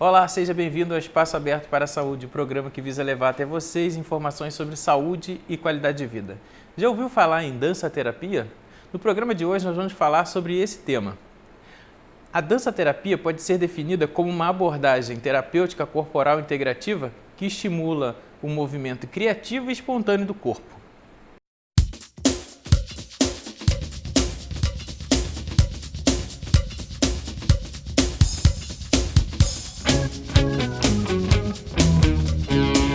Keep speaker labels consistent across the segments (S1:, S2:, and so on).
S1: Olá, seja bem-vindo ao Espaço Aberto para a Saúde, programa que visa levar até vocês informações sobre saúde e qualidade de vida. Já ouviu falar em dança-terapia? No programa de hoje nós vamos falar sobre esse tema. A dança-terapia pode ser definida como uma abordagem terapêutica corporal integrativa que estimula o movimento criativo e espontâneo do corpo.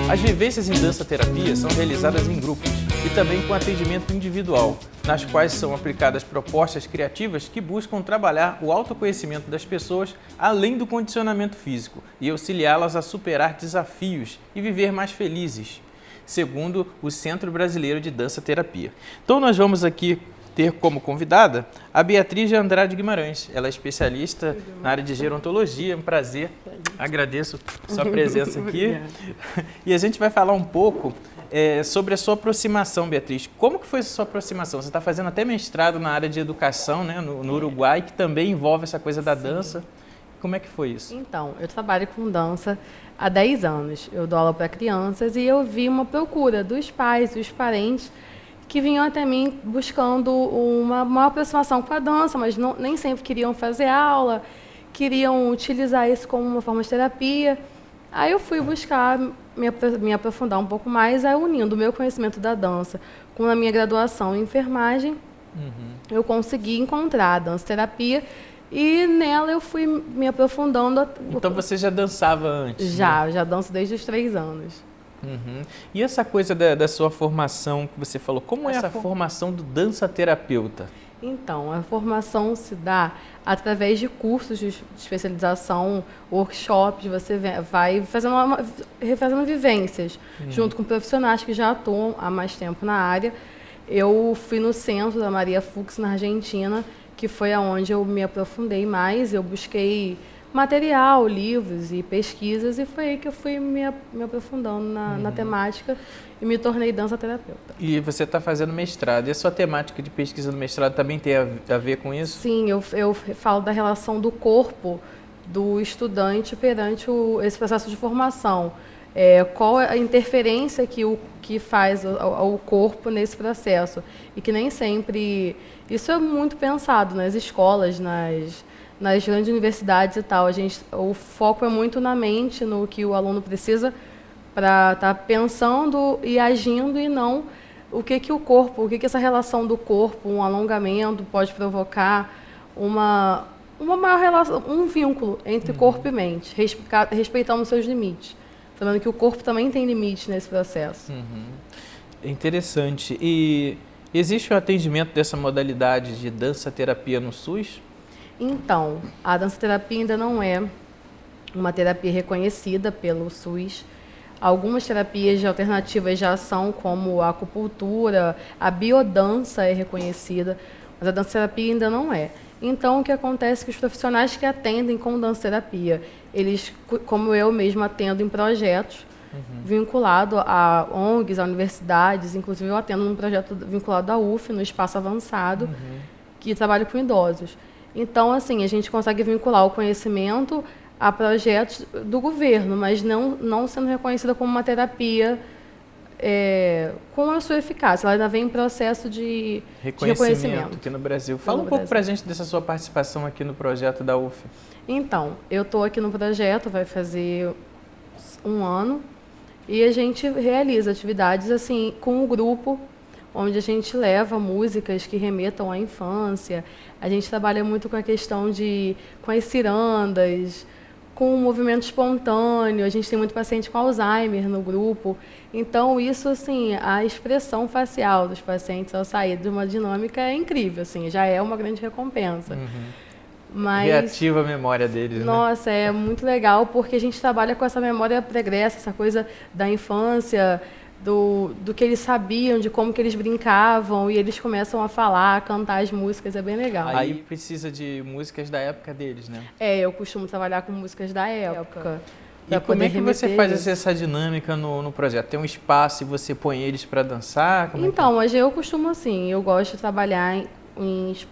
S1: As vivências em dança-terapia são realizadas em grupos e também com atendimento individual, nas quais são aplicadas propostas criativas que buscam trabalhar o autoconhecimento das pessoas além do condicionamento físico e auxiliá-las a superar desafios e viver mais felizes, segundo o Centro Brasileiro de Dança-Terapia. Então nós vamos aqui ter como convidada a Beatriz de Andrade Guimarães. Ela é especialista na área de gerontologia. É um prazer. Agradeço sua presença aqui. E a gente vai falar um pouco sobre a sua aproximação, Beatriz. Como que foi a sua aproximação? Você está fazendo até mestrado na área de educação, né, no Uruguai, que também envolve essa coisa da dança. Como é que foi isso?
S2: Então, eu trabalho com dança há 10 anos. Eu dou aula para crianças e eu vi uma procura dos pais, dos parentes, que vinham até mim buscando uma aproximação com a dança, mas nem sempre queriam fazer aula, queriam utilizar isso como uma forma de terapia. Aí eu fui buscar me aprofundar um pouco mais, unindo o meu conhecimento da dança com a minha graduação em enfermagem, eu consegui encontrar a dança-terapia e nela eu fui me aprofundando.
S1: Então você já dançava antes?
S2: Já danço desde os 3 anos.
S1: E essa coisa da sua formação que você falou, como é essa formação do dança-terapeuta? Então,
S2: a formação se dá através de cursos de especialização, workshops, você vai fazendo vivências junto com profissionais que já atuam há mais tempo na área. Eu fui no centro da Maria Fuchs, na Argentina, que foi aonde eu me aprofundei mais, eu busquei material, livros e pesquisas, e foi aí que eu fui me aprofundando na temática e me tornei dança-terapeuta.
S1: E você está fazendo mestrado, e a sua temática de pesquisa do mestrado também tem a ver com isso?
S2: Sim, eu falo da relação do corpo do estudante perante esse processo de formação. Qual a interferência que faz o corpo nesse processo. E que nem sempre... Isso é muito pensado nas escolas, nas grandes universidades e tal. O foco é muito na mente, no que o aluno precisa para estar pensando e agindo, e não o que essa relação do corpo, um alongamento pode provocar, uma maior relação, um vínculo entre corpo e mente, respeitando os seus limites. Falando que o corpo também tem limites nesse processo.
S1: Interessante. E existe o atendimento dessa modalidade de dança-terapia no SUS?
S2: Então, a dança-terapia ainda não é uma terapia reconhecida pelo SUS. Algumas terapias alternativas já são, como a acupuntura, a biodança é reconhecida, mas a dança-terapia ainda não é. Então, o que acontece é que os profissionais que atendem com dança-terapia, eles, como eu mesma, atendo em projetos vinculado a ONGs, a universidades, inclusive eu atendo num projeto vinculado à UF, no Espaço Avançado, que trabalha com idosos. Então, assim, a gente consegue vincular o conhecimento a projetos do governo, mas não sendo reconhecida como uma terapia com a sua eficácia. Ela ainda vem em processo de reconhecimento
S1: aqui no Brasil. Fala um pouco para a gente dessa sua participação aqui no projeto da UF.
S2: Então, eu estou aqui no projeto, vai fazer 1 ano, e a gente realiza atividades assim com o grupo, onde a gente leva músicas que remetam à infância. A gente trabalha muito com a questão com as cirandas, com o movimento espontâneo. A gente tem muito paciente com Alzheimer no grupo. Então, isso, assim, a expressão facial dos pacientes ao sair de uma dinâmica é incrível, assim, já é uma grande recompensa. Mas,
S1: reativa a memória deles,
S2: nossa,
S1: né?
S2: é muito legal, porque a gente trabalha com essa memória pregressa, essa coisa da infância, do que eles sabiam, de como que eles brincavam, e eles começam a falar, a cantar as músicas, é bem legal.
S1: Aí precisa de músicas da época deles, né?
S2: Eu costumo trabalhar com músicas da época.
S1: E como é que você faz essa dinâmica no projeto? Tem um espaço e você põe eles para dançar?
S2: Então, mas eu costumo assim, eu gosto de trabalhar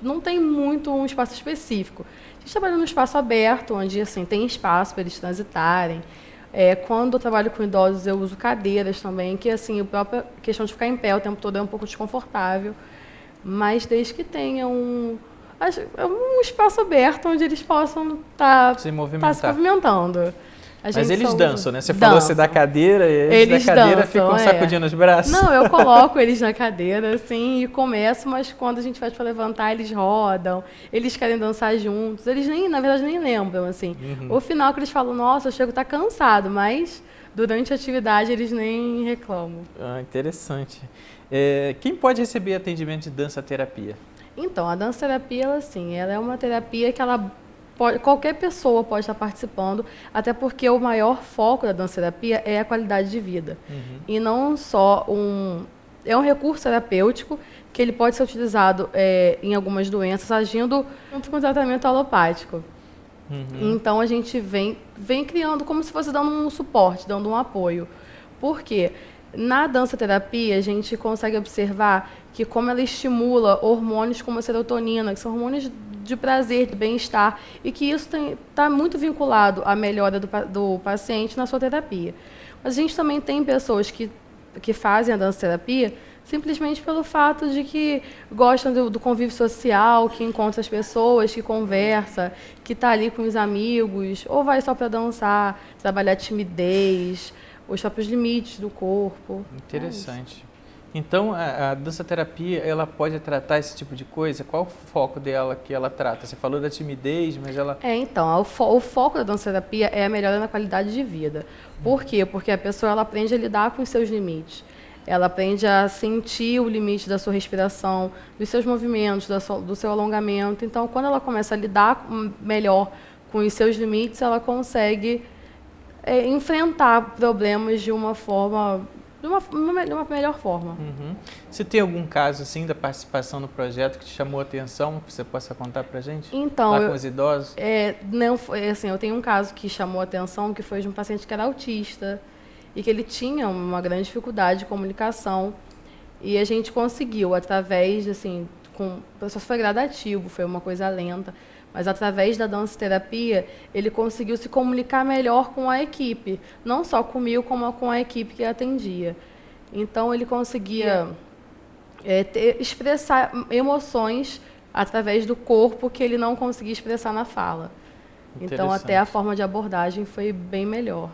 S2: não tem muito um espaço específico. A gente trabalha num espaço aberto, onde assim, tem espaço para eles transitarem. Quando eu trabalho com idosos, eu uso cadeiras também, que assim, a própria questão de ficar em pé o tempo todo é um pouco desconfortável, mas desde que tenha um espaço aberto onde eles possam estar se movimentando.
S1: Mas eles dançam, né? Você falou assim da cadeira, e eles da cadeira ficam sacudindo os braços.
S2: Não, eu coloco eles na cadeira, assim, e começo, mas quando a gente faz para levantar, eles rodam, eles querem dançar juntos, eles na verdade, nem lembram, assim. O final que eles falam, nossa, eu chego a estar cansado, mas durante a atividade eles nem reclamam.
S1: Interessante. Quem pode receber atendimento de dança-terapia?
S2: Então, a dança-terapia, ela é uma terapia que qualquer pessoa pode estar participando, até porque o maior foco da dança-terapia é a qualidade de vida. E não só é um recurso terapêutico que ele pode ser utilizado em algumas doenças, agindo junto com o tratamento alopático. Então, a gente vem criando como se fosse dando um suporte, dando um apoio. Por quê? Na dança-terapia, a gente consegue observar que como ela estimula hormônios como a serotonina, que são hormônios de prazer, de bem-estar, e que isso está muito vinculado à melhora do paciente na sua terapia. Mas a gente também tem pessoas que fazem a dança-terapia simplesmente pelo fato de que gostam do convívio social, que encontra as pessoas, que conversa, que está ali com os amigos, ou vai só para dançar, trabalhar timidez, os próprios limites do corpo.
S1: Interessante. Então, a dança-terapia, ela pode tratar esse tipo de coisa? Qual o foco dela que ela trata? Você falou da timidez, mas ela...
S2: Então, o foco da dança-terapia é a melhora na qualidade de vida. Por quê? Porque a pessoa ela aprende a lidar com os seus limites. Ela aprende a sentir o limite da sua respiração, dos seus movimentos, do seu alongamento. Então, quando ela começa a lidar melhor com os seus limites, ela consegue enfrentar problemas de uma melhor forma.
S1: Você tem algum caso assim da participação no projeto que te chamou a atenção, que você possa contar pra gente?
S2: Então,
S1: lá com os idosos?
S2: Não foi assim, eu tenho um caso que chamou a atenção, que foi de um paciente que era autista e que ele tinha uma grande dificuldade de comunicação, e a gente conseguiu através o processo foi gradativo, foi uma coisa lenta, mas através da dança-terapia, ele conseguiu se comunicar melhor com a equipe, não só comigo, como com a equipe que atendia. Então, ele conseguia expressar emoções através do corpo que ele não conseguia expressar na fala. Então, até a forma de abordagem foi bem melhor.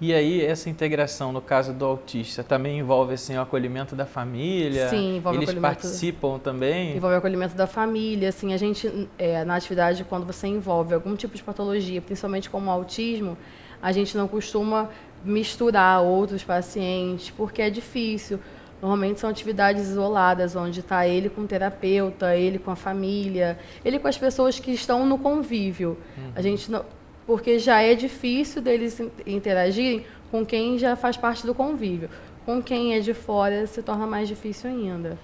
S1: E aí, essa integração, no caso do autista, também envolve assim, o acolhimento da família?
S2: Sim, envolve
S1: Eles participam também?
S2: Envolve o acolhimento da família. Assim, a gente, na atividade, quando você envolve algum tipo de patologia, principalmente como o autismo, a gente não costuma misturar outros pacientes, porque é difícil. Normalmente são atividades isoladas, onde está ele com o terapeuta, ele com a família, ele com as pessoas que estão no convívio. A gente não... porque já é difícil deles interagirem com quem já faz parte do convívio. Com quem é de fora, se torna mais difícil ainda.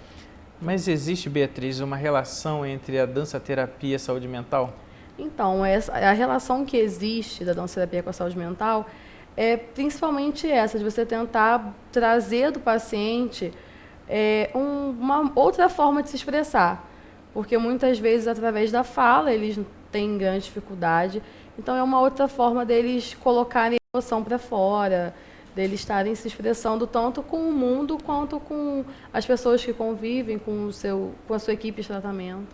S1: Mas existe, Beatriz, uma relação entre a dança-terapia e a saúde mental?
S2: Então, a relação que existe da dança-terapia com a saúde mental é principalmente essa, de você tentar trazer do paciente uma outra forma de se expressar. Porque muitas vezes, através da fala, eles têm grande dificuldade. Então, é uma outra forma deles colocarem a emoção para fora, deles estarem se expressando tanto com o mundo quanto com as pessoas que convivem com a sua equipe de tratamento.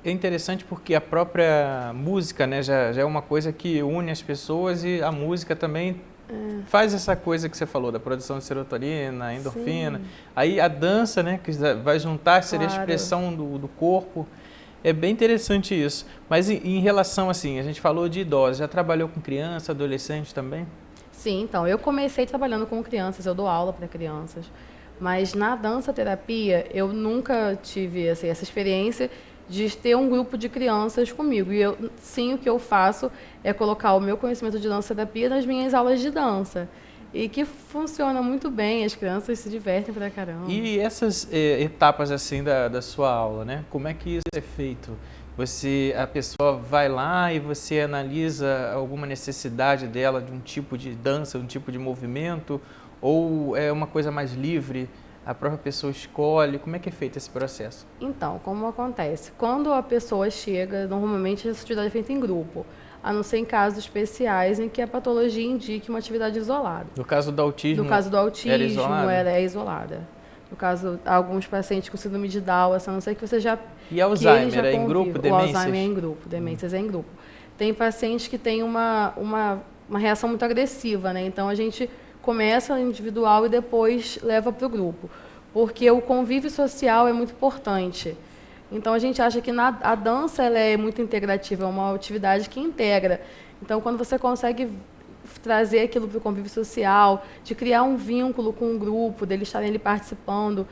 S1: É interessante porque a própria música, né, já é uma coisa que une as pessoas, e a música também faz essa coisa que você falou, da produção de serotonina, endorfina. Sim. Aí a dança, né, que vai juntar, seria a expressão do corpo. É bem interessante isso. Mas em relação, assim, a gente falou de idosos, já trabalhou com criança, adolescente também?
S2: Sim, então, eu comecei trabalhando com crianças, eu dou aula para crianças. Mas na dança-terapia, eu nunca tive assim, essa experiência de ter um grupo de crianças comigo. E sim, o que eu faço é colocar o meu conhecimento de dança-terapia nas minhas aulas de dança. E que funciona muito bem, as crianças se divertem pra caramba.
S1: E essas etapas assim da sua aula, né? Como é que isso é feito? A pessoa vai lá e você analisa alguma necessidade dela de um tipo de dança, um tipo de movimento? Ou é uma coisa mais livre? A própria pessoa escolhe? Como é que é feito esse processo?
S2: Então, como acontece? Quando a pessoa chega, normalmente essa atividade é feita em grupo, a não ser em casos especiais em que a patologia indique uma atividade isolada.
S1: No caso do autismo,
S2: era
S1: isolado?
S2: É isolada. No caso, alguns pacientes com síndrome de Down, a não ser que você já...
S1: E Alzheimer é em grupo, demências?
S2: O Alzheimer é em grupo, demências é em grupo. Tem pacientes que têm uma reação muito agressiva, né? Então, a gente começa individual e depois leva para o grupo. Porque o convívio social é muito importante. Então, a gente acha que a dança ela é muito integrativa, é uma atividade que integra. Então, quando você consegue trazer aquilo para o convívio social, de criar um vínculo com o grupo, deles estarem ali participando,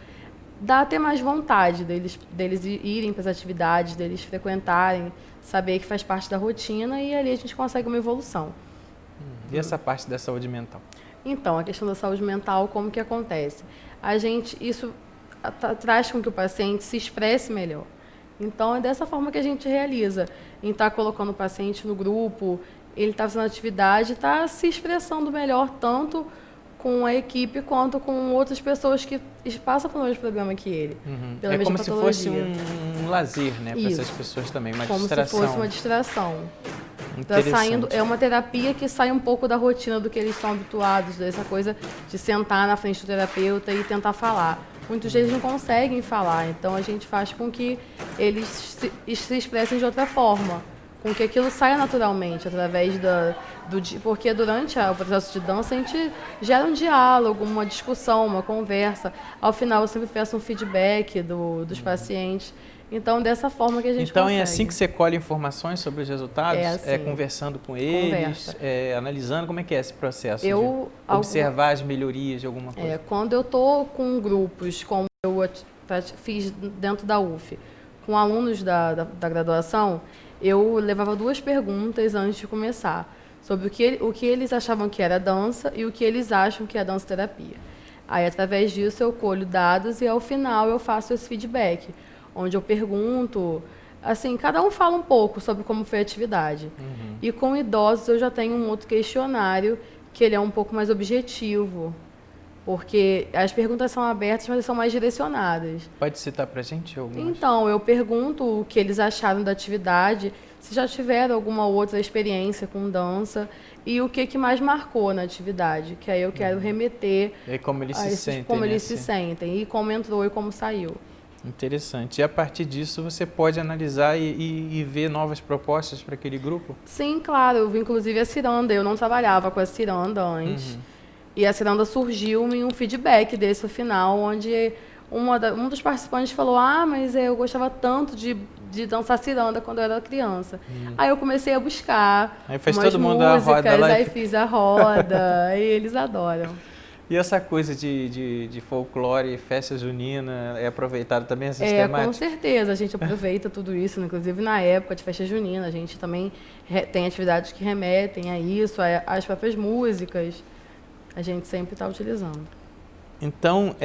S2: dá até mais vontade deles irem para as atividades, deles frequentarem, saber que faz parte da rotina e ali a gente consegue uma evolução.
S1: E essa parte da saúde mental?
S2: Então, a questão da saúde mental, como que acontece? Isso traz com que o paciente se expresse melhor. Então, é dessa forma que a gente realiza, em estar colocando o paciente no grupo, ele está fazendo atividade, está se expressando melhor, tanto com a equipe quanto com outras pessoas que passam pelo mesmo problema que ele.
S1: É como se fosse um lazer, né, para essas pessoas também, uma distração.
S2: Como se fosse uma distração. Tá saindo, é uma terapia que sai um pouco da rotina do que eles estão habituados, dessa coisa de sentar na frente do terapeuta e tentar falar. Muitos deles não conseguem falar, então a gente faz com que eles se expressem de outra forma, com que aquilo saia naturalmente, através porque durante o processo de dança a gente gera um diálogo, uma discussão, uma conversa. Ao final eu sempre peço um feedback dos pacientes. Então, dessa forma que a gente consegue.
S1: É assim que você colhe informações sobre os resultados?
S2: É
S1: conversando com eles, analisando? Como é que é esse processo de observar as melhorias de alguma coisa?
S2: Quando eu estou com grupos, como eu fiz dentro da UF, com alunos da graduação, eu levava 2 perguntas antes de começar, sobre o que eles achavam que era dança e o que eles acham que é dança-terapia. Aí, através disso, eu colho dados e, ao final, eu faço esse feedback, onde eu pergunto, assim, cada um fala um pouco sobre como foi a atividade. E com idosos eu já tenho um outro questionário, que ele é um pouco mais objetivo, porque as perguntas são abertas, mas são mais direcionadas.
S1: Pode citar pra gente algumas?
S2: Então, eu pergunto o que eles acharam da atividade, se já tiveram alguma outra experiência com dança, e o que mais marcou na atividade, que aí eu quero remeter
S1: e como eles se sentem,
S2: como eles se sentem, e como entrou e como saiu.
S1: Interessante. E a partir disso você pode analisar e ver novas propostas para aquele grupo?
S2: Sim, claro. Eu vi inclusive a ciranda. Eu não trabalhava com a ciranda antes. E a ciranda surgiu em um feedback desse no final, onde um dos participantes falou: mas eu gostava tanto de dançar ciranda quando eu era criança. Aí eu comecei a buscar
S1: aí fez
S2: umas
S1: todo mundo
S2: músicas,
S1: a roda lá
S2: aí fiz a roda, e eles adoram.
S1: E essa coisa de folclore e festa junina é aproveitado também essas temáticas?
S2: Com certeza, a gente aproveita tudo isso, inclusive na época de festa junina, a gente também tem atividades que remetem a isso, às próprias músicas, a gente sempre está utilizando.
S1: Então,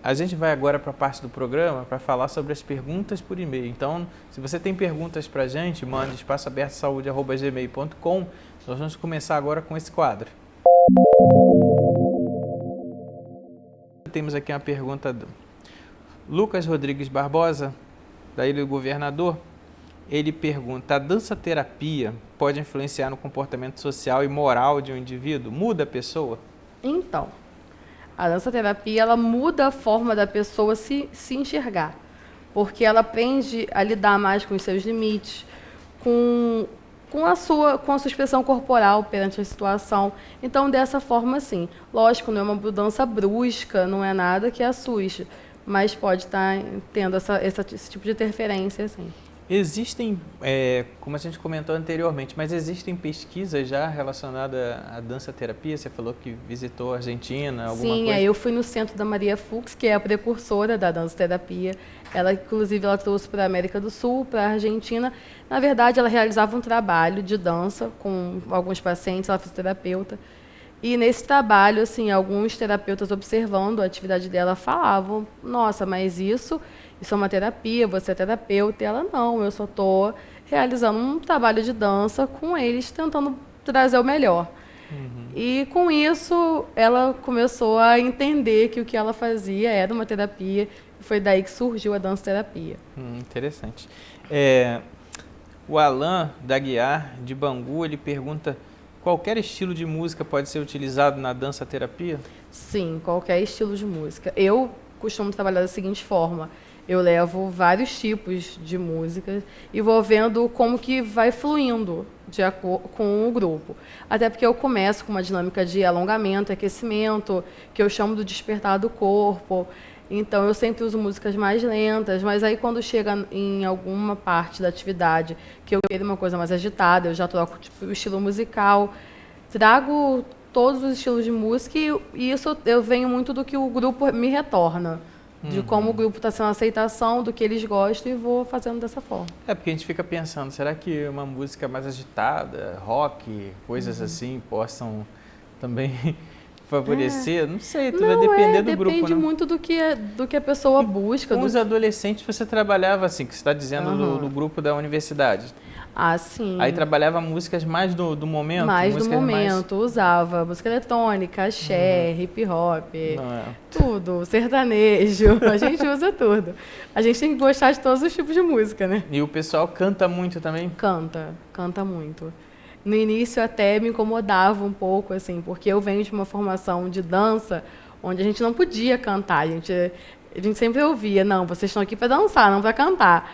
S1: a gente vai agora para a parte do programa para falar sobre as perguntas por e-mail. Então, se você tem perguntas para a gente, mande espaçoabertosaude@gmail.com. Nós vamos começar agora com esse quadro. Temos aqui uma pergunta do Lucas Rodrigues Barbosa, da Ilha do Governador. Ele pergunta: a dança-terapia pode influenciar no comportamento social e moral de um indivíduo? Muda a pessoa?
S2: Então, a dança-terapia ela muda a forma da pessoa se enxergar, porque ela aprende a lidar mais com os seus limites, com a sua expressão corporal perante a situação. Então, dessa forma, sim. Lógico, não é uma mudança brusca, não é nada que assuste, mas pode estar tendo esse tipo de interferência, sim.
S1: Existem, como a gente comentou anteriormente, mas existem pesquisas já relacionadas à dança-terapia? Você falou que visitou a Argentina, alguma coisa?
S2: Sim, eu fui no centro da Maria Fuchs, que é a precursora da dança-terapia. Ela, inclusive, trouxe para a América do Sul, para a Argentina. Na verdade, ela realizava um trabalho de dança com alguns pacientes, ela é fisioterapeuta. E nesse trabalho, assim, alguns terapeutas observando a atividade dela falavam: nossa, mas isso é uma terapia, você é terapeuta. E ela: não, eu só estou realizando um trabalho de dança com eles, tentando trazer o melhor. E com isso, ela começou a entender que o que ela fazia era uma terapia. E foi daí que surgiu a dança-terapia.
S1: Interessante. O Alan da Guiar, de Bangu, ele pergunta: qualquer estilo de música pode ser utilizado na dança-terapia?
S2: Sim, qualquer estilo de música. Eu costumo trabalhar da seguinte forma: eu levo vários tipos de música e vou vendo como que vai fluindo de acordo com o grupo. Até porque eu começo com uma dinâmica de alongamento, aquecimento, que eu chamo do despertar do corpo. Então, eu sempre uso músicas mais lentas, mas aí quando chega em alguma parte da atividade que eu quero uma coisa mais agitada, eu já troco tipo, o estilo musical, trago todos os estilos de música e isso eu venho muito do que o grupo me retorna, de como o grupo está sendo a aceitação, do que eles gostam e vou fazendo dessa forma.
S1: Porque a gente fica pensando, será que uma música mais agitada, rock, coisas assim, possam também favorecer? Não sei, tudo vai depender do grupo, né?
S2: Depende muito do que a pessoa busca.
S1: Com os adolescentes você trabalhava assim, que você está dizendo do grupo da universidade.
S2: Ah, sim.
S1: Aí trabalhava músicas mais do momento?
S2: Mais do momento, usava música eletrônica, axé, hip hop, tudo, sertanejo, a gente usa tudo. A gente tem que gostar de todos os tipos de música, né?
S1: E o pessoal canta muito também?
S2: Canta muito. No início até me incomodava um pouco, assim, porque eu venho de uma formação de dança onde a gente não podia cantar. A gente sempre ouvia, não, vocês estão aqui para dançar, não para cantar.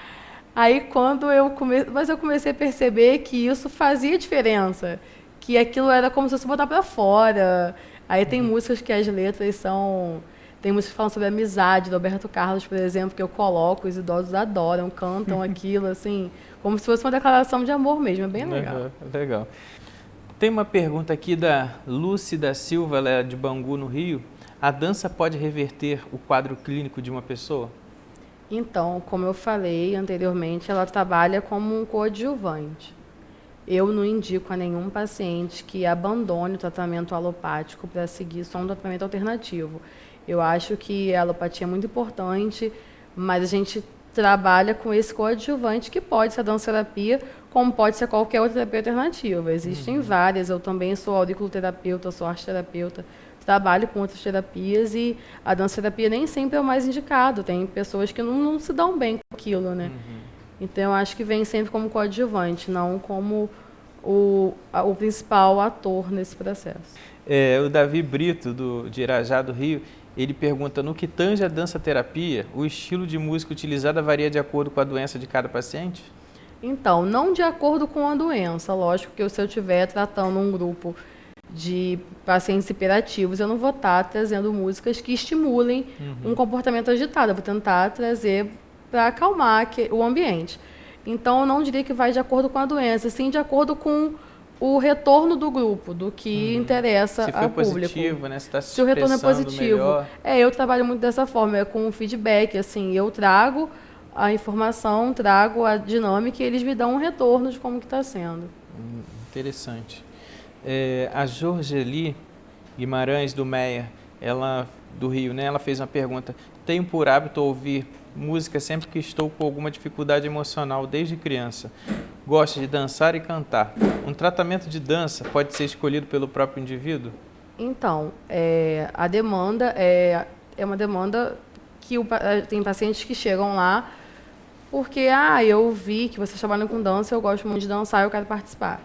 S2: Aí quando eu comecei a perceber que isso fazia diferença, que aquilo era como se fosse botar para fora. Aí tem músicas que as letras são... Tem músicas que falam sobre amizade, do Roberto Carlos, por exemplo, que eu coloco, os idosos adoram, cantam aquilo, assim, como se fosse uma declaração de amor mesmo, é bem legal.
S1: Legal. Tem uma pergunta aqui da Lúcia da Silva, ela é de Bangu, no Rio. A dança pode reverter o quadro clínico de uma pessoa?
S2: Então, como eu falei anteriormente, ela trabalha como um coadjuvante. Eu não indico a nenhum paciente que abandone o tratamento alopático para seguir só um tratamento alternativo. Eu acho que a alopatia é muito importante, mas a gente trabalha com esse coadjuvante que pode ser a dança-terapia, como pode ser qualquer outra terapia alternativa. Existem várias, eu também sou auriculoterapeuta, sou arteterapeuta, trabalho com outras terapias e a dança-terapia nem sempre é o mais indicado. Tem pessoas que não se dão bem com aquilo, né? Então, eu acho que vem sempre como coadjuvante, não como o principal ator nesse processo.
S1: O Davi Brito, de Irajá, do Rio, ele pergunta: no que tange a dança-terapia, o estilo de música utilizada varia de acordo com a doença de cada paciente?
S2: Então, não de acordo com a doença. Lógico que se eu estiver tratando um grupo de pacientes hiperativos, eu não vou estar trazendo músicas que estimulem um comportamento agitado. Eu vou tentar trazer para acalmar o ambiente. Então, eu não diria que vai de acordo com a doença, sim de acordo com o retorno do grupo, do que interessa ao público. Se for positivo,
S1: né?
S2: Se o retorno é positivo.
S1: Melhor.
S2: Eu trabalho muito dessa forma, com o feedback, assim, eu trago a informação, trago a dinâmica e eles me dão um retorno de como que está sendo.
S1: Interessante. A Jorgeli Guimarães, do Meia, ela do Rio, né? Ela fez uma pergunta: tenho por hábito ouvir música sempre que estou com alguma dificuldade emocional desde criança. Gosto de dançar e cantar. Um tratamento de dança pode ser escolhido pelo próprio indivíduo?
S2: Então, a demanda é uma demanda que tem pacientes que chegam lá porque, eu vi que vocês trabalham com dança, eu gosto muito de dançar, eu quero participar.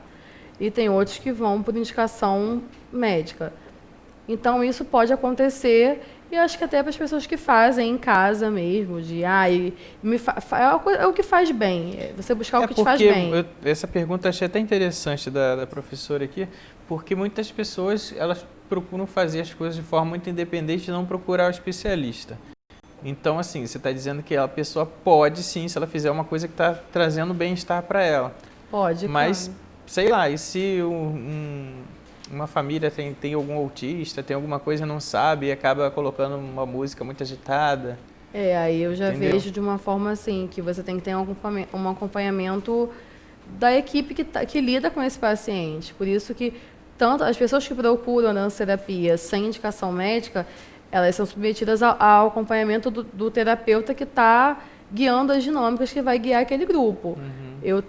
S2: E tem outros que vão por indicação médica. Então, isso pode acontecer, e acho que até para as pessoas que fazem em casa mesmo, é o que faz bem, você buscar o que te faz bem.
S1: Essa pergunta eu achei até interessante da professora aqui, porque muitas pessoas elas procuram fazer as coisas de forma muito independente e não procurar o especialista. Então, assim, você está dizendo que a pessoa pode sim, se ela fizer uma coisa que está trazendo bem-estar para ela.
S2: Pode,
S1: mas,
S2: claro.
S1: Sei lá, e se uma família tem algum autista, tem alguma coisa e não sabe e acaba colocando uma música muito agitada?
S2: Aí eu já
S1: Entendeu?
S2: vejo de uma forma assim, que você tem que ter um acompanhamento da equipe que lida com esse paciente. Por isso que tanto as pessoas que procuram a dança-terapia sem indicação médica, elas são submetidas ao acompanhamento do terapeuta que está guiando as dinâmicas que vai guiar aquele grupo. Eu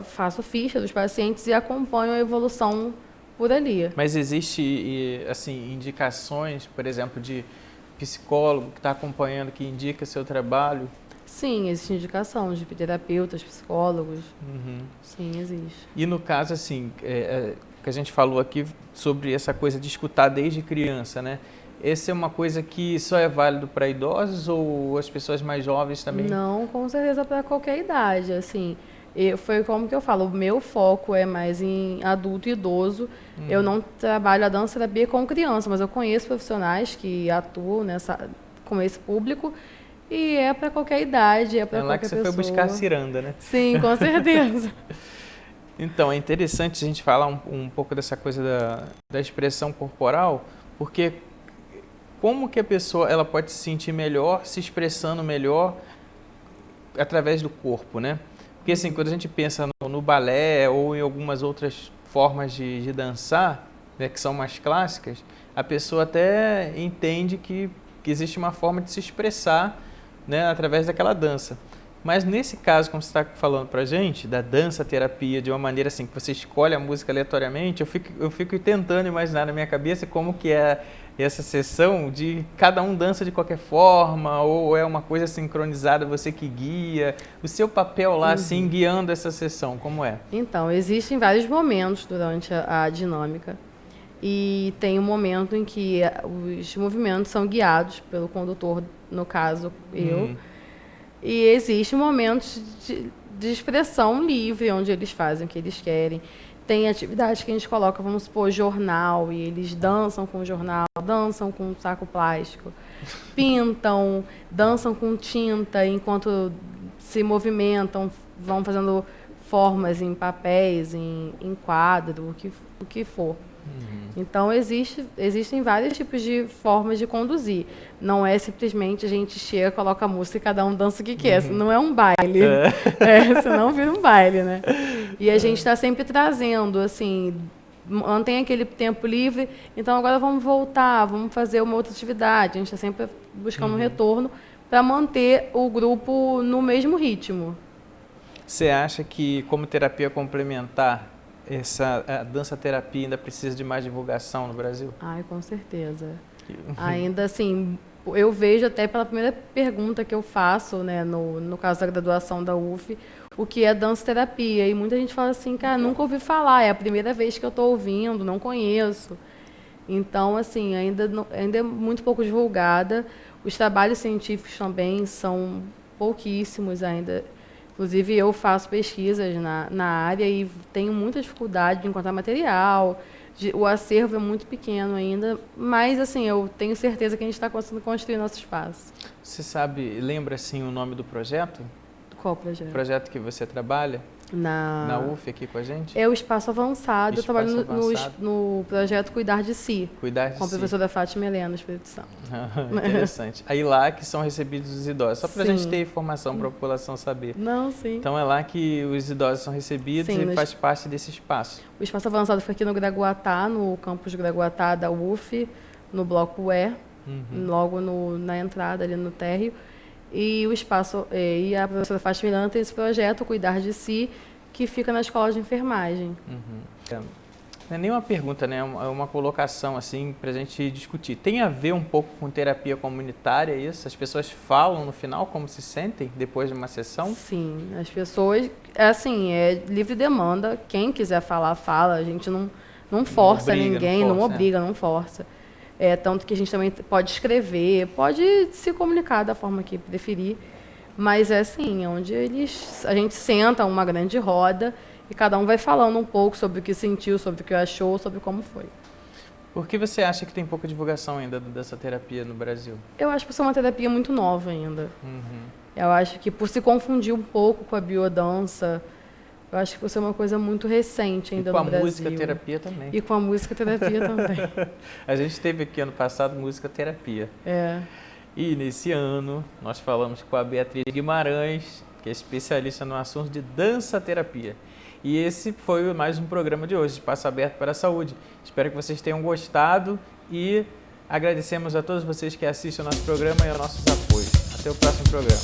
S2: faço ficha dos pacientes e acompanho a evolução por ali.
S1: Mas existe, assim, indicações, por exemplo, de psicólogo que está acompanhando, que indica seu trabalho?
S2: Sim, existe indicação de terapeutas, psicólogos.
S1: Uhum.
S2: Sim, existe.
S1: E no caso, assim, que a gente falou aqui sobre essa coisa de escutar desde criança, né? Essa é uma coisa que só é válido para idosos ou as pessoas mais jovens também?
S2: Não, com certeza para qualquer idade, assim. Foi como que eu falo, o meu foco é mais em adulto e idoso. Eu não trabalho a dança terapia com criança, mas eu conheço profissionais que atuam com esse público e é para qualquer idade, é para qualquer pessoa. É lá que você foi buscar a
S1: ciranda, né?
S2: Sim, com certeza.
S1: Então, é interessante a gente falar um pouco dessa coisa da expressão corporal, porque como que a pessoa ela pode se sentir melhor, se expressando melhor através do corpo, né? Porque assim, quando a gente pensa no balé ou em algumas outras formas de dançar, né, que são mais clássicas, a pessoa até entende que existe uma forma de se expressar, né, através daquela dança. Mas nesse caso, como você está falando pra gente, da dança terapia, de uma maneira assim, que você escolhe a música aleatoriamente, eu fico tentando imaginar na minha cabeça como que é essa sessão de cada um dança de qualquer forma, ou é uma coisa sincronizada, você que guia, o seu papel lá, assim, guiando essa sessão, como é?
S2: Então, existem vários momentos durante a dinâmica. E tem um momento em que os movimentos são guiados pelo condutor, no caso, eu. E existe momentos de expressão livre, onde eles fazem o que eles querem. Tem atividades que a gente coloca, vamos supor, jornal, e eles dançam com o jornal, dançam com saco plástico, pintam, dançam com tinta, enquanto se movimentam, vão fazendo formas em papéis, em quadro, o que for. Então, existem vários tipos de formas de conduzir. Não é simplesmente a gente chega, coloca a música e cada um dança o que quer. Não é um baile. Senão vira um baile, né? E a gente está sempre trazendo, assim, mantém aquele tempo livre, então agora vamos voltar, vamos fazer uma outra atividade. A gente está sempre buscando um retorno para manter o grupo no mesmo ritmo.
S1: Você acha que, como terapia complementar, a dança-terapia ainda precisa de mais divulgação no Brasil?
S2: Ai, com certeza. Ainda assim, eu vejo até pela primeira pergunta que eu faço, né, no caso da graduação da UF, o que é dança-terapia. E muita gente fala assim, cara, nunca ouvi falar, é a primeira vez que eu estou ouvindo, não conheço. Então, assim, ainda é muito pouco divulgada. Os trabalhos científicos também são pouquíssimos ainda. Inclusive, eu faço pesquisas na área e tenho muita dificuldade de encontrar material. O acervo é muito pequeno ainda, mas assim, eu tenho certeza que a gente está conseguindo construir nosso espaço.
S1: Você lembra assim o nome do projeto?
S2: Qual projeto?
S1: O projeto que você trabalha? Na UF aqui com a gente?
S2: É o Espaço Avançado. Eu trabalho no projeto Cuidar de Si.
S1: Cuidar de Si.
S2: Com a professora Fátima Helena, Espírito Santo.
S1: Interessante. Aí lá que são recebidos os idosos. Só para a gente ter informação para a população saber.
S2: Não, sim.
S1: Então é lá que os idosos são recebidos e faz parte desse espaço.
S2: O Espaço Avançado foi aqui no Gragoatá, no campus Gragoatá da UF, no bloco E, logo na entrada ali no térreo. E o espaço, e a professora Fátima Helena tem esse projeto, Cuidar de Si, que fica na escola de enfermagem.
S1: Não é nem uma pergunta, né? É uma colocação assim para a gente discutir. Tem a ver um pouco com terapia comunitária isso? As pessoas falam no final como se sentem depois de uma sessão?
S2: Sim, as pessoas, assim, é livre demanda. Quem quiser falar, fala. A gente não força ninguém, não obriga, não força. Tanto que a gente também pode escrever, pode se comunicar da forma que preferir, mas é assim, onde a gente senta uma grande roda e cada um vai falando um pouco sobre o que sentiu, sobre o que achou, sobre como foi.
S1: Por que você acha que tem pouca divulgação ainda dessa terapia no Brasil?
S2: Eu acho que isso é uma terapia muito nova ainda. Eu acho que por se confundir um pouco com a biodança, eu acho que isso é uma coisa muito recente ainda no Brasil.
S1: E com a musica-terapia também.
S2: E com a música-terapia também.
S1: A gente teve aqui ano passado música-terapia. E nesse ano nós falamos com a Beatriz Guimarães, que é especialista no assunto de dança-terapia. E esse foi mais um programa de hoje, de Espaço Aberto para a Saúde. Espero que vocês tenham gostado e agradecemos a todos vocês que assistem ao nosso programa e aos nossos apoios. Até o próximo programa.